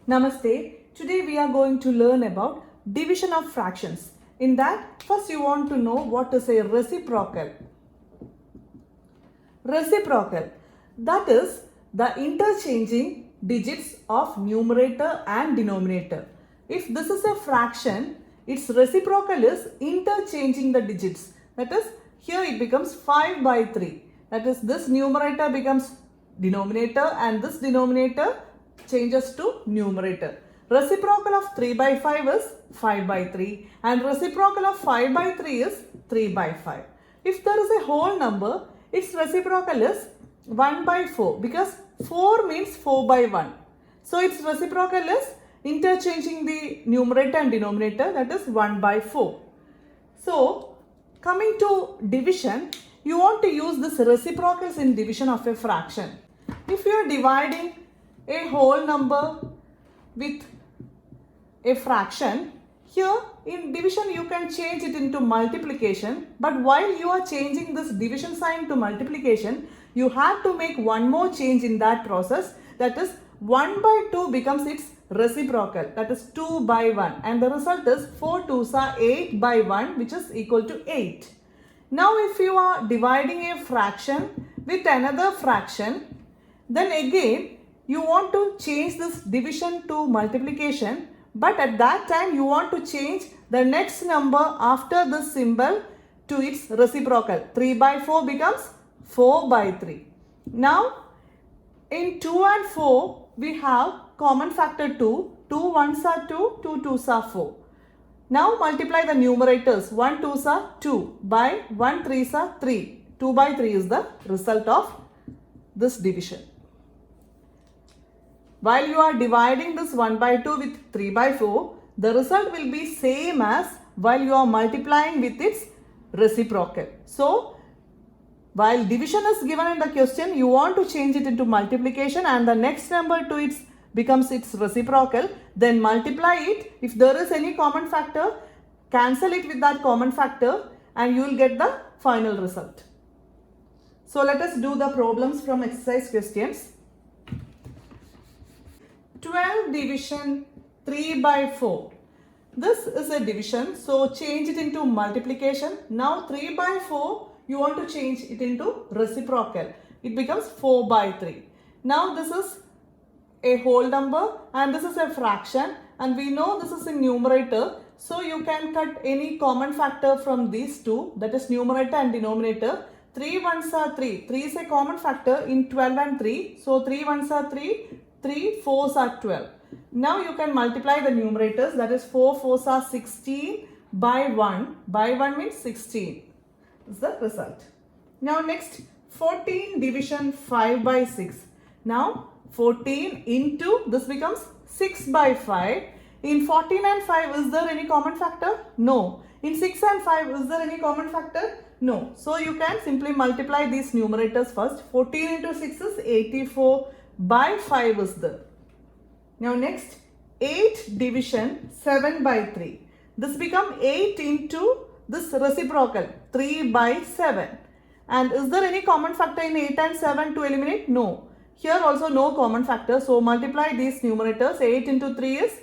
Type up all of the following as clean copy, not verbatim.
Namaste. Today we are going to learn about division of fractions. In that, first you want to know what is a reciprocal. Reciprocal, that is the interchanging digits of numerator and denominator. If this is a fraction, its reciprocal is interchanging the digits. That is, here it becomes 5 by 3. That is, this numerator becomes denominator and this denominator changes to numerator. Reciprocal of 3 by 5 is 5 by 3 and reciprocal of 5 by 3 is 3 by 5. If there is a whole number, its reciprocal is 1 by 4 because 4 means 4 by 1. So its reciprocal is interchanging the numerator and denominator, that is 1 by 4. So coming to division, you want to use this reciprocals in division of a fraction. If you are dividing a whole number with a fraction, here in division you can change it into multiplication, but while you are changing this division sign to multiplication, you have to make one more change in that process, that is 1 by 2 becomes its reciprocal, that is 2 by 1, and the result is 4 2s are 8 by 1, which is equal to 8. Now if you are dividing a fraction with another fraction, then again you want to change this division to multiplication, but at that time you want to change the next number after this symbol to its reciprocal. 3 by 4 becomes 4 by 3. Now in 2 and 4 we have common factor 2. 2 1s are 2, 2 2s are 4. Now multiply the numerators. 1 2s are 2 by 1 3s are 3. 2 by 3 is the result of this division. While you are dividing this 1 by 2 with 3 by 4, the result will be same as while you are multiplying with its reciprocal. So, while division is given in the question, you want to change it into multiplication and the next number to its becomes its reciprocal. Then multiply it. If there is any common factor, cancel it with that common factor and you will get the final result. So, let us do the problems from exercise questions. 12 division 3 by 4. This is a division, so change it into multiplication. Now 3 by 4, you want to change it into reciprocal. It becomes 4 by 3. Now this is a whole number and this is a fraction and we know this is in numerator. So you can cut any common factor from these two, that is numerator and denominator. 3 1s are 3. 3 is a common factor in 12 and 3. So 3 1s are 3. 3 4s are 12. Now you can multiply the numerators, that is 4 4s are 16 by 1. By 1 means 16 is the result. Now next 14 division 5 by 6. Now 14 into this becomes 6 by 5. In 14 and 5 is there any common factor? No. In 6 and 5 is there any common factor? No. So you can simply multiply these numerators first. 14 into 6 is 84 by 5 is there. Now next 8 division 7 by 3. This become 8 into this reciprocal 3 by 7. And is there any common factor in 8 and 7 to eliminate? No. Here also no common factor. So multiply these numerators. 8 into 3 is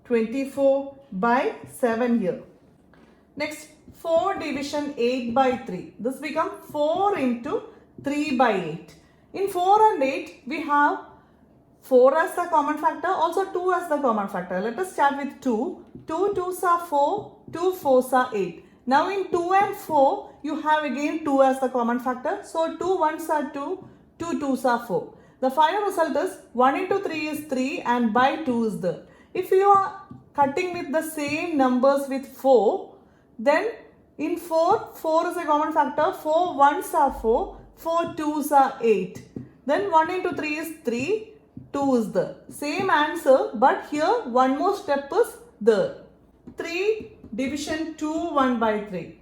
24 by 7 here. Next 4 division 8 by 3. This become 4 into 3 by 8. In 4 and 8, we have 4 as the common factor, also 2 as the common factor. Let us start with 2. 2 2s are 4, 2 4s are 8. Now in 2 and 4, you have again 2 as the common factor. So 2 1s are 2, 2 2s are 4. The final result is 1 into 3 is 3 and by 2 is there. If you are cutting with the same numbers with 4, then in 4, 4 is a common factor. 4 1s are 4. 4 2s are 8. Then 1 into 3 is 3, 2 is there. Same answer, but here one more step is there. 3 division 2 1 by 3.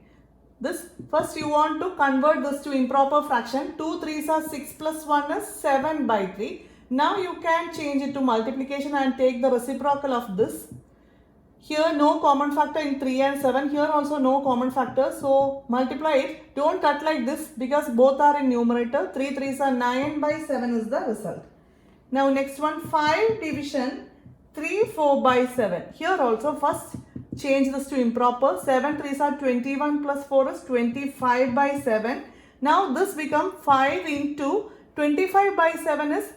This first you want to convert this to improper fraction. 2 3s are 6 plus 1 is 7 by 3. Now you can change it to multiplication and take the reciprocal of this. Here no common factor in 3 and 7. Here also no common factor. So multiply it. Don't cut like this because both are in numerator. 3 3s are 9 by 7 is the result. Now next one, 5 division 3, 4 by 7. Here also first change this to improper. 7 3s are 21 plus 4 is 25 by 7. Now this become 5 into 25 by 7 is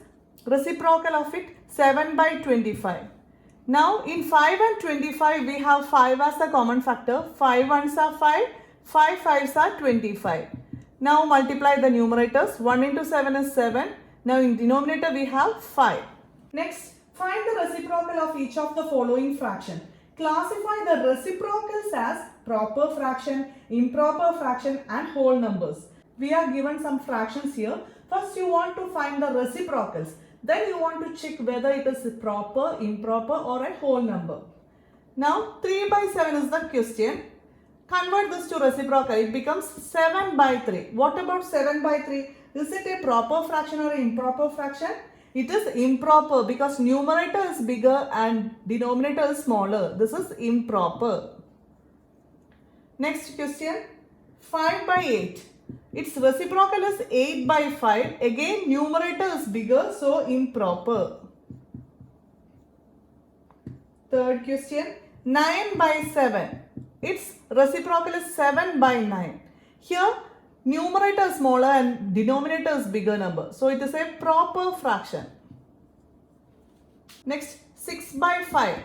reciprocal of it 7 by 25. Now in 5 and 25 we have 5 as a common factor. 5 ones are 5, 5 5s are 25. Now multiply the numerators. 1 into 7 is 7. Now in denominator we have 5. Next, find the reciprocal of each of the following fraction. Classify the reciprocals as proper fraction, improper fraction and whole numbers. We are given some fractions here. First you want to find the reciprocals. Then you want to check whether it is proper, improper or a whole number. Now 3 by 7 is the question. Convert this to reciprocal. It becomes 7 by 3. What about 7 by 3? Is it a proper fraction or an improper fraction? It is improper because numerator is bigger and denominator is smaller. This is improper. Next question. 5 by 8. Its reciprocal is 8 by 5. Again numerator is bigger, so improper. Third question. 9 by 7. Its reciprocal is 7 by 9. Here numerator is smaller and denominator is bigger number. So it is a proper fraction. Next 6 by 5.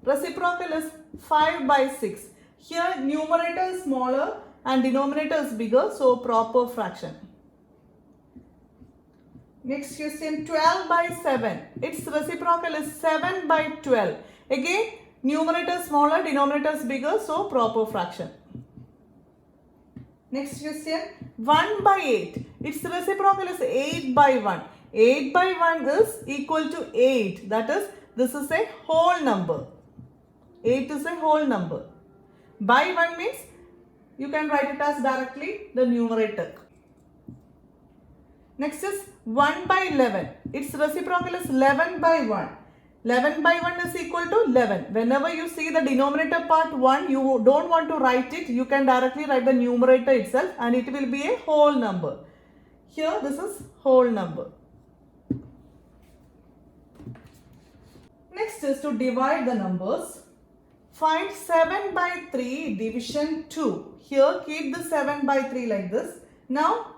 Reciprocal is 5 by 6. Here numerator is smaller and denominator is bigger. So proper fraction. Next question 12 by 7. Its reciprocal is 7 by 12. Again numerator is smaller, denominator is bigger. So proper fraction. Next question 1 by 8. Its reciprocal is 8 by 1. 8 by 1 is equal to 8. That is, this is a whole number. 8 is a whole number. By 1 means you can write it as directly the numerator. Next is 1 by 11. Its reciprocal is 11 by 1. 11 by 1 is equal to 11. Whenever you see the denominator part 1, you don't want to write it. You can directly write the numerator itself and it will be a whole number. Here this is whole number. Next is to divide the numbers. Find 7 by 3 division 2. Here keep the 7 by 3 like this. Now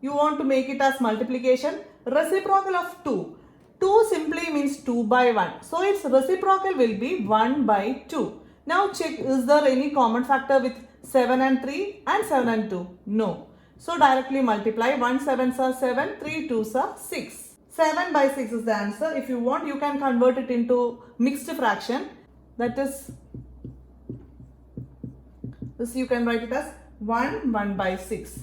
you want to make it as multiplication. Reciprocal of 2. 2 simply means 2 by 1. So its reciprocal will be 1 by 2. Now check, is there any common factor with 7 and 3 and 7 and 2? No. So directly multiply. 1 7s are 7, 3 2s are 6. 7 by 6 is the answer. If you want, you can convert it into mixed fraction. That is, this you can write it as 1 by 6.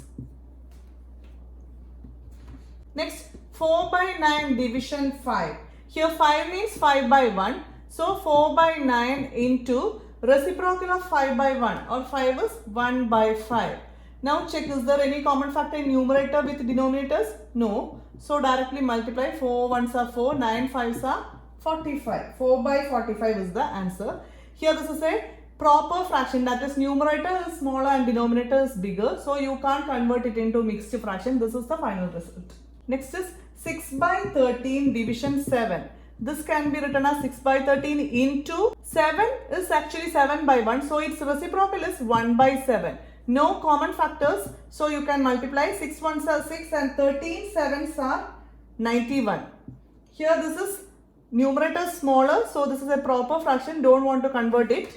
Next, 4 by 9 division 5. Here 5 means 5 by 1. So 4 by 9 into reciprocal of 5 by 1 or 5 is 1 by 5. Now check, is there any common factor in numerator with denominators? No. So directly multiply. 4 1s are 4, 9 5s are 45. 4 by 45 is the answer. Here this is a proper fraction, that is numerator is smaller and denominator is bigger. So you can't convert it into mixed fraction. This is the final result. Next is 6 by 13 division 7. This can be written as 6 by 13 into 7 is actually 7 by 1. So its reciprocal is 1 by 7. No common factors. So you can multiply. 6 1s are 6 and 13 7s are 91. Here this is numerator smaller. So this is a proper fraction. Don't want to convert it.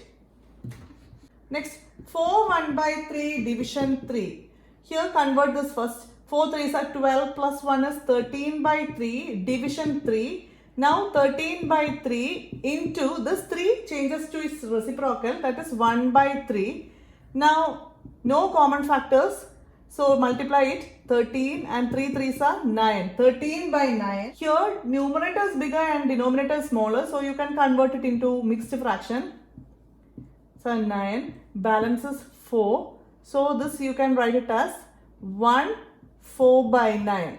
Next 4 1 by 3 division 3. Here convert this first. 4 3s are 12 plus 1 is 13 by 3 division 3. Now 13 by 3 into this 3 changes to its reciprocal, that is 1 by 3. Now no common factors, so multiply it. 13 and 3 3s are 9. 13 by 9. Here numerator is bigger and denominator is smaller, so you can convert it into mixed fraction. So 9 balance is 4. So this you can write it as 1 4 by 9.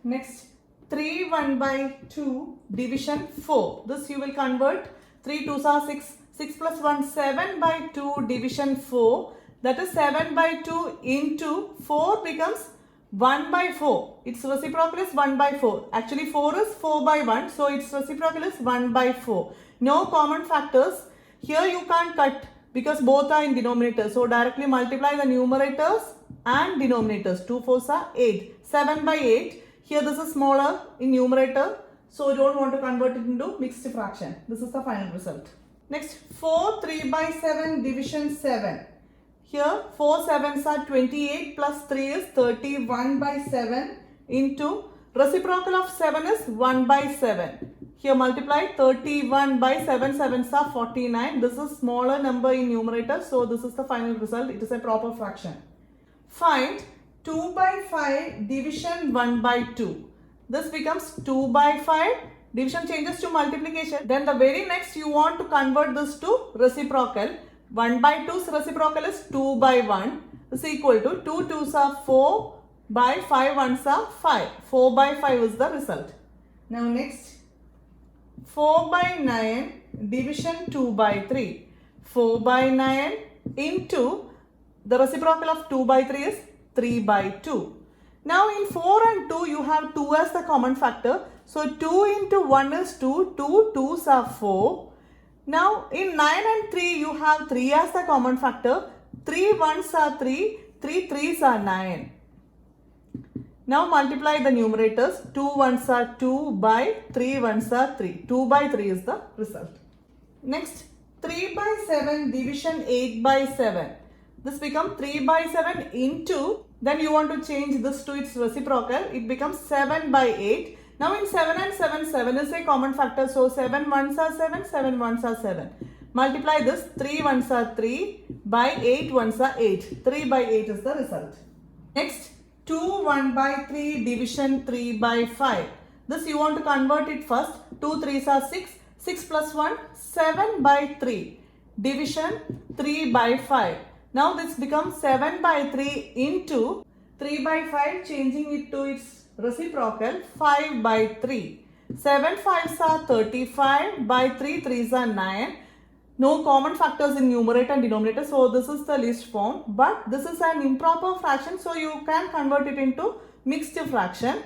Next 3 1 by 2 division 4. This you will convert. 3 2s are 6. 6 plus 1 7 by 2 division 4. That is 7 by 2 into 4 becomes 1 by 4. Its reciprocal is 1 by 4. Actually 4 is 4 by 1. So its reciprocal is 1 by 4. No common factors. Here you can't cut because both are in denominators. So directly multiply the numerators and denominators. 2 4s are 8. 7 by 8. Here this is smaller in numerator. So you don't want to convert it into mixed fraction. This is the final result. Next 4 3 by 7 division 7. Here 4 7s are 28 plus 3 is 31 by 7 into reciprocal of 7 is 1 by 7. Here multiply 31 by 7 7s are 49. This is smaller number in numerator. So this is the final result. It is a proper fraction. Find 2 by 5 division 1 by 2. This becomes 2 by 5. Division changes to multiplication. Then the very next you want to convert this to reciprocal. 1 by 2's reciprocal is 2 by 1 is equal to 2 2s are 4 by 5 1s are 5. 4 by 5 is the result. Now next 4 by 9 division 2 by 3. 4 by 9 into the reciprocal of 2 by 3 is 3 by 2. Now in 4 and 2 you have 2 as the common factor. So 2 into 1 is 2. 2 2s are 4. Now in 9 and 3 you have 3 as the common factor. 3 1s are 3. 3 3s are 9. Now multiply the numerators. 2 1s are 2 by 3 1s are 3. 2 by 3 is the result. Next 3 by 7 division 8 by 7. This becomes 3 by 7 into, then you want to change this to its reciprocal. It becomes 7 by 8. Now in 7 and 7, 7 is a common factor. So 7 1s are 7, 7 1s are 7. Multiply this. 3 1s are 3 by 8 1s are 8. 3 by 8 is the result. Next 2 1 by 3 division 3 by 5. This you want to convert it first. 2 3s are 6. 6 plus 1 7 by 3 division 3 by 5. Now this becomes 7 by 3 into 3 by 5 changing it to its reciprocal 5 by 3. 7 5s are 35 by 3 3s are 9. No common factors in numerator and denominator. So this is the least form. But this is an improper fraction. So you can convert it into mixed fraction.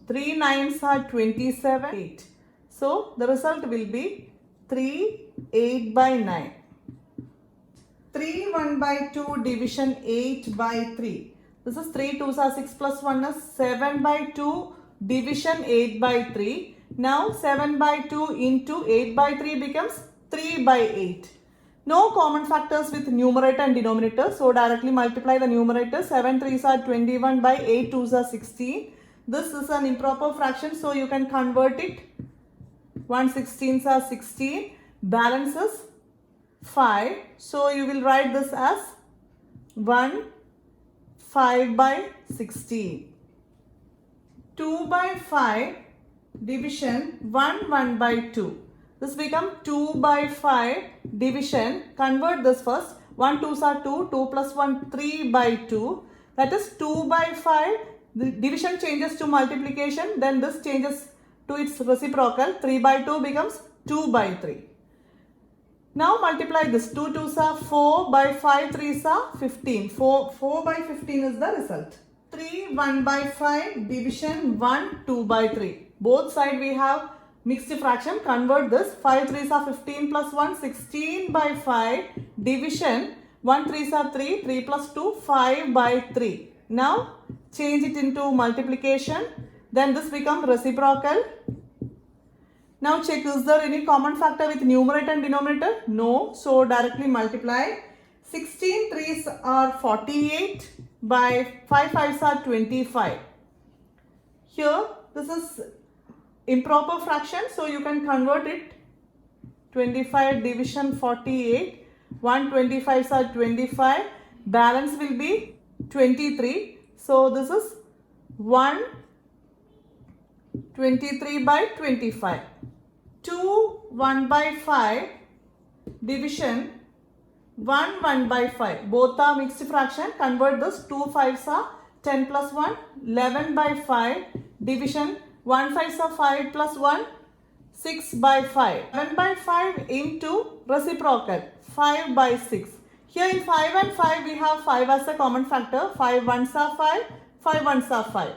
3 9s are 27. 8. So the result will be 3 8 by 9. 3 1 by 2 division 8 by 3. This is 3 2s are 6 plus 1 is 7 by 2 division 8 by 3. Now 7 by 2 into 8 by 3 becomes 3 by 8. No common factors with numerator and denominator. So directly multiply the numerator. 7 3s are 21 by 8 2s are 16. This is an improper fraction. So you can convert it. 1 16s are 16. Balance is 5. So you will write this as 1 5 by 16. 2 by 5 division 1 1 by 2. This becomes 2 by 5 division. Convert this first. 1 2s are 2. 2 plus 1 3 by 2. That is 2 by 5. The division changes to multiplication. Then this changes to its reciprocal. 3 by 2 becomes 2 by 3. Now multiply this. 2 2s are 4 by 5 3s are 15. 4 by 15 is the result. 3 1 by 5 division 1 2 by 3. Both sides we have mixed fraction. Convert this. 5 3s are 15 plus 1 16 by 5 division 1 3s are 3. 3 plus 2 5 by 3. Now change it into multiplication. Then this becomes reciprocal. Now check, is there any common factor with numerator and denominator? No. So directly multiply. 16 3s are 48 by 5 5s are 25. Here this is improper fraction. So you can convert it. 25 division 48. 1 25s are 25. Balance will be 23. So this is 1 23 by 25. 2 1 by 5 division 1 1 by 5. Both are mixed fraction. Convert this. 2 5s are 10 plus 1 11 by 5 division 1 5s are 5 plus 1 6 by 5. 11 by 5 into reciprocal 5 by 6. Here in 5 and 5 we have 5 as a common factor. 5 ones are 5, 5 ones are 5.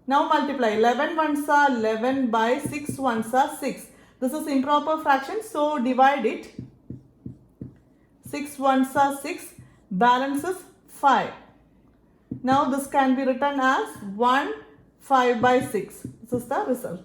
Now multiply. 11 ones are 11 by 6 ones are 6. This is improper fraction, so divide it. 6 ones are 6, balance is 5. Now this can be written as 1 5 by 6. This is the result.